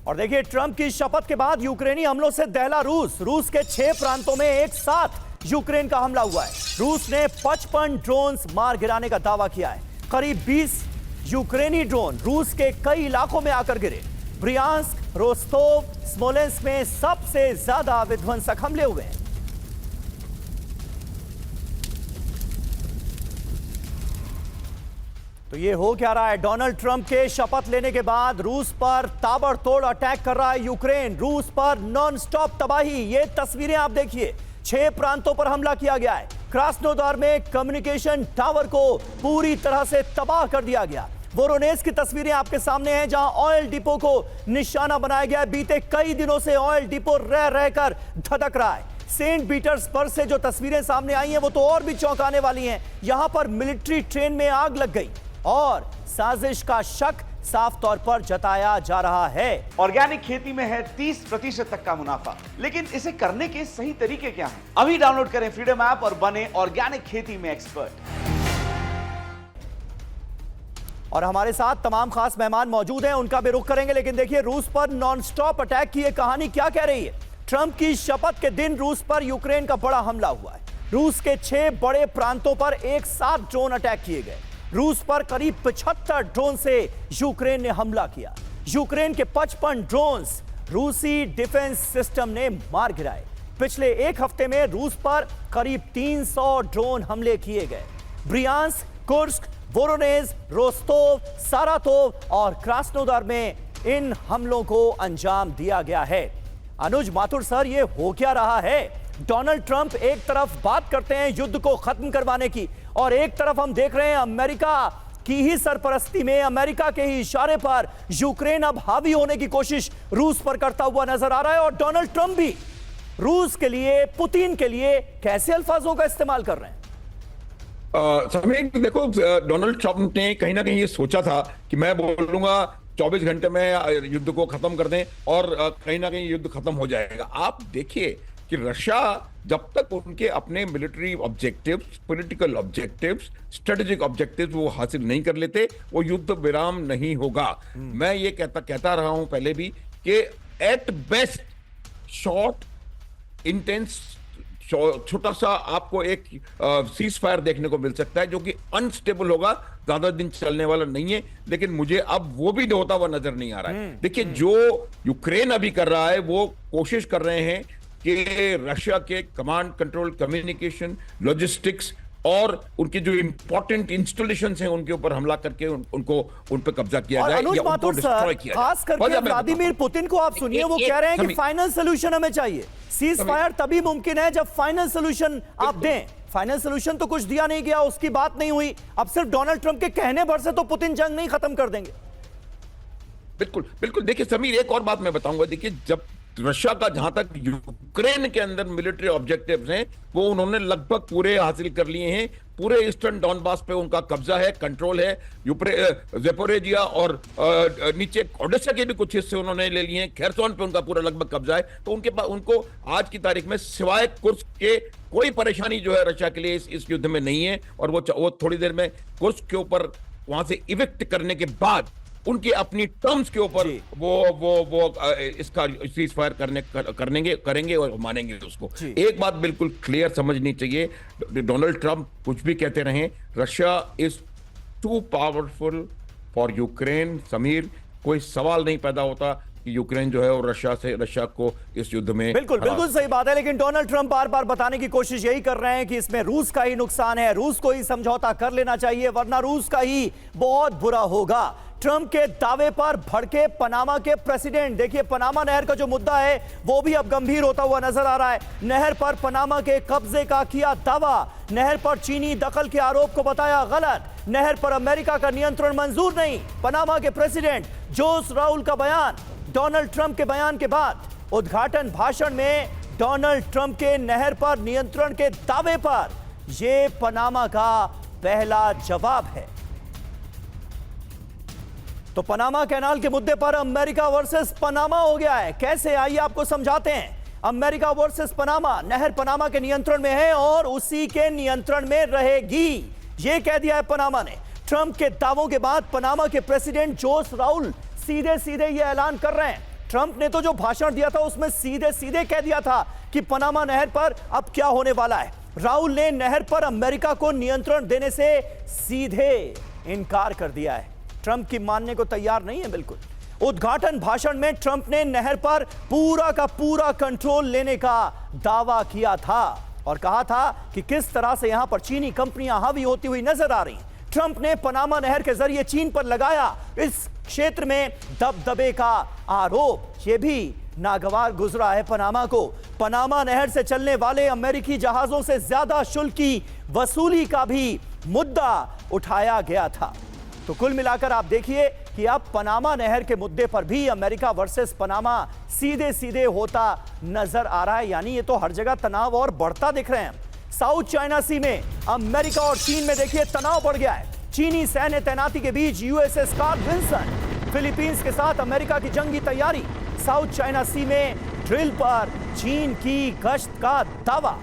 और देखिए, ट्रंप की शपथ के बाद यूक्रेनी हमलों से दहला रूस। रूस के 6 प्रांतों में एक साथ यूक्रेन का हमला हुआ है। रूस ने 55 ड्रोन्स मार गिराने का दावा किया है। करीब 20 यूक्रेनी ड्रोन रूस के कई इलाकों में आकर गिरे। ब्रियांस्क, रोस्तोव, स्मोलेंस्क में सबसे ज्यादा विध्वंसक हमले हुए हैं। तो ये हो क्या रहा है? डोनाल्ड ट्रंप के शपथ लेने के बाद रूस पर ताबड़तोड़ अटैक कर रहा है यूक्रेन। रूस पर नॉन स्टॉप तबाही। ये तस्वीरें आप देखिए, 6 प्रांतों पर हमला किया गया है। क्रास्नोदार में कम्युनिकेशन टावर को पूरी तरह से तबाह कर दिया गया। वोरोनेज की तस्वीरें आपके सामने हैं, जहां ऑयल डिपो को निशाना बनाया गया है। बीते कई दिनों से ऑयल डिपो रह रहकर धधक रहा है। सेंट पीटर्सबर्ग से जो तस्वीरें सामने आई हैं वो तो और भी चौंकाने वाली हैं। यहां पर मिलिट्री ट्रेन में आग लग गई और साजिश का शक साफ तौर पर जताया जा रहा है। ऑर्गेनिक खेती में है 30% तक का मुनाफा, लेकिन इसे करने के सही तरीके क्या हैं? अभी डाउनलोड करें फ्रीडम ऐप और बने ऑर्गेनिक खेती में एक्सपर्ट। और हमारे साथ तमाम खास मेहमान मौजूद हैं, उनका भी रुख करेंगे। लेकिन देखिए, रूस पर नॉनस्टॉप अटैक की ये कहानी क्या कह रही है? ट्रंप की शपथ के दिन रूस पर यूक्रेन का बड़ा हमला हुआ है। रूस के 6 बड़े प्रांतों पर एक साथ ड्रोन अटैक किए गए। रूस पर करीब 75 ड्रोन से यूक्रेन ने हमला किया। यूक्रेन के 55 ड्रोन्स रूसी डिफेंस सिस्टम ने मार गिराए। पिछले एक हफ्ते में रूस पर करीब 300 ड्रोन हमले किए गए। Bryansk, Kursk, Voronezh, Rostov, Saratov और क्रास्नोदार में इन हमलों को अंजाम दिया गया है। अनुज माथुर सर, ये हो क्या रहा है? डोनाल्ड ट्रंप एक तरफ बात करते हैं युद्ध को खत्म करवाने की, और एक तरफ हम देख रहे हैं अमेरिका की ही सरपरस्ती में, अमेरिका के ही इशारे पर यूक्रेन अब हावी होने की कोशिश रूस पर करता हुआ नजर आ रहा है। और डोनाल्ड ट्रंप भी रूस के लिए, पुतिन के लिए कैसे अल्फाजों का इस्तेमाल कर रहे हैं? समीर, देखो, डोनाल्ड ट्रंप ने कहीं ना कहीं ये सोचा था कि मैं बोलूंगा 24 घंटे में युद्ध को खत्म कर दें और कहीं ना कहीं युद्ध खत्म हो जाएगा। आप देखिए कि रशिया जब तक उनके अपने military objectives, political objectives, strategic objectives वो हासिल नहीं कर लेते, वो युद्ध विराम नहीं होगा। मैं ये कहता रहा हूं पहले भी कि एट बेस्ट शॉर्ट, इंटेंस, छोटा सा आपको एक सीज फायर देखने को मिल सकता है, जो कि अनस्टेबल होगा, ज्यादा दिन चलने वाला नहीं है। लेकिन मुझे अब वो भी होता हुआ नजर नहीं आ रहा है। देखिए, जो यूक्रेन अभी कर रहा है, वो कोशिश कर रहे हैं कि रशिया के कमांड कंट्रोल, कम्युनिकेशन, लॉजिस्टिक्स और उनके जो इंपॉर्टेंट इंस्टॉलेशंस हैं उनके ऊपर हमला करके उन पर कब्जा किया जाए या उनको डिस्ट्रॉय किया जाए। खास करके व्लादिमीर पुतिन को आप सुनिए, वो कह रहे हैं कि फाइनल सोल्यूशन हमें चाहिए। सीज फायर तभी मुमकिन है जब फाइनल सोल्यूशन आप दें। फाइनल सोल्यूशन तो कुछ दिया नहीं गया, उसकी बात नहीं हुई। अब सिर्फ डोनाल्ड ट्रंप के कहने भर से तो पुतिन जंग नहीं खत्म कर देंगे। बिल्कुल बिल्कुल। देखिए समीर, एक और बात मैं बताऊंगा। देखिए, जब रशिया का जहां तक यूक्रेन के अंदर मिलिट्री ऑब्जेक्टिव्स हैं, वो उन्होंने लगभग पूरे हासिल कर लिए हैं। पूरे ईस्टर्न डॉनबास पे उनका कब्जा है, कंट्रोल है। ज़ेपोरिजिया और नीचे ओडेसा के भी कुछ हिस्से उन्होंने ले लिए हैं। खेरसोन पे उनका पूरा लगभग कब्जा है। तो उनको आज की तारीख में सिवाय कुर्स्क के कोई परेशानी जो है रशिया के लिए इस युद्ध में नहीं है। और वो थोड़ी देर में कुर्स्क के ऊपर वहां से इविक्ट करने के बाद उनकी अपनी टर्म्स के ऊपर वो इसका सीज फायर करेंगे और मानेंगे उसको। एक बात बिल्कुल क्लियर समझनी चाहिए, डोनाल्ड ट्रंप कुछ भी कहते रहे, Russia is too powerful for Ukraine. Sameer, कोई सवाल नहीं पैदा होता कि यूक्रेन जो है और रशिया को इस युद्ध में। बिल्कुल सही बात है। लेकिन डोनाल्ड ट्रंप बार बार बताने की कोशिश यही कर रहे हैं कि इसमें रूस का ही नुकसान है, रूस को ही समझौता कर लेना चाहिए, वरना रूस का ही बहुत बुरा होगा। ट्रंप के दावे पर भड़के पनामा के प्रेसिडेंट। देखिए, पनामा नहर का जो मुद्दा है वो भी अब गंभीर होता हुआ नजर आ रहा है। नहर पर पनामा के कब्जे का किया दावा, नहर पर चीनी दखल के आरोप को बताया गलत, नहर पर अमेरिका का नियंत्रण मंजूर नहीं। पनामा के प्रेसिडेंट जोस राउल का बयान डोनाल्ड ट्रंप के बयान के बाद। उद्घाटन भाषण में डोनाल्ड ट्रंप के नहर पर नियंत्रण के दावे पर यह पनामा का पहला जवाब है। तो पनामा कैनाल के मुद्दे पर अमेरिका वर्सेस पनामा हो गया है। कैसे, आइए आपको समझाते हैं। अमेरिका वर्सेस पनामा, नहर पनामा के नियंत्रण में है और उसी के नियंत्रण में रहेगी, यह कह दिया है पनामा ने। ट्रंप के दावों के बाद पनामा के प्रेसिडेंट जोस राउल सीधे सीधे यह ऐलान कर रहे हैं। ट्रंप ने तो जो भाषण दिया था उसमें सीधे सीधे कह दिया था कि पनामा नहर पर अब क्या होने वाला है। राहुल ने नहर पर अमेरिका को नियंत्रण देने से सीधे इनकार कर दिया है। ट्रंप की मानने को तैयार नहीं है बिल्कुल। उद्घाटन भाषण में ट्रंप ने नहर पर पूरा का पूरा कंट्रोल लेने का दावा किया था और कहा था कि किस तरह से यहां पर चीनी कंपनियां हावी होती हुई नजर आ रही। ट्रंप ने पनामा नहर के जरिए चीन पर लगाया इस क्षेत्र में दबदबे का आरोप। यह भी नागवार गुजरा है पनामा को। पनामा नहर से चलने वाले अमेरिकी जहाजों से ज्यादा शुल्क की वसूली का भी मुद्दा उठाया गया था। तो कुल मिलाकर आप देखिए कि अब पनामा नहर के मुद्दे पर भी अमेरिका वर्सेस पनामा सीधे सीधे होता नजर आ रहा है। यानी ये तो हर जगह तनाव और बढ़ता दिख रहे हैं। साउथ चाइना सी में अमेरिका और चीन में देखिए तनाव बढ़ गया है। चीनी सैन्य तैनाती के बीच यूएसएस कार्ल विल्सन, फिलीपींस के साथ अमेरिका की जंगी तैयारी। साउथ चाइना सी में ड्रिल पर चीन की गश्त का दावा।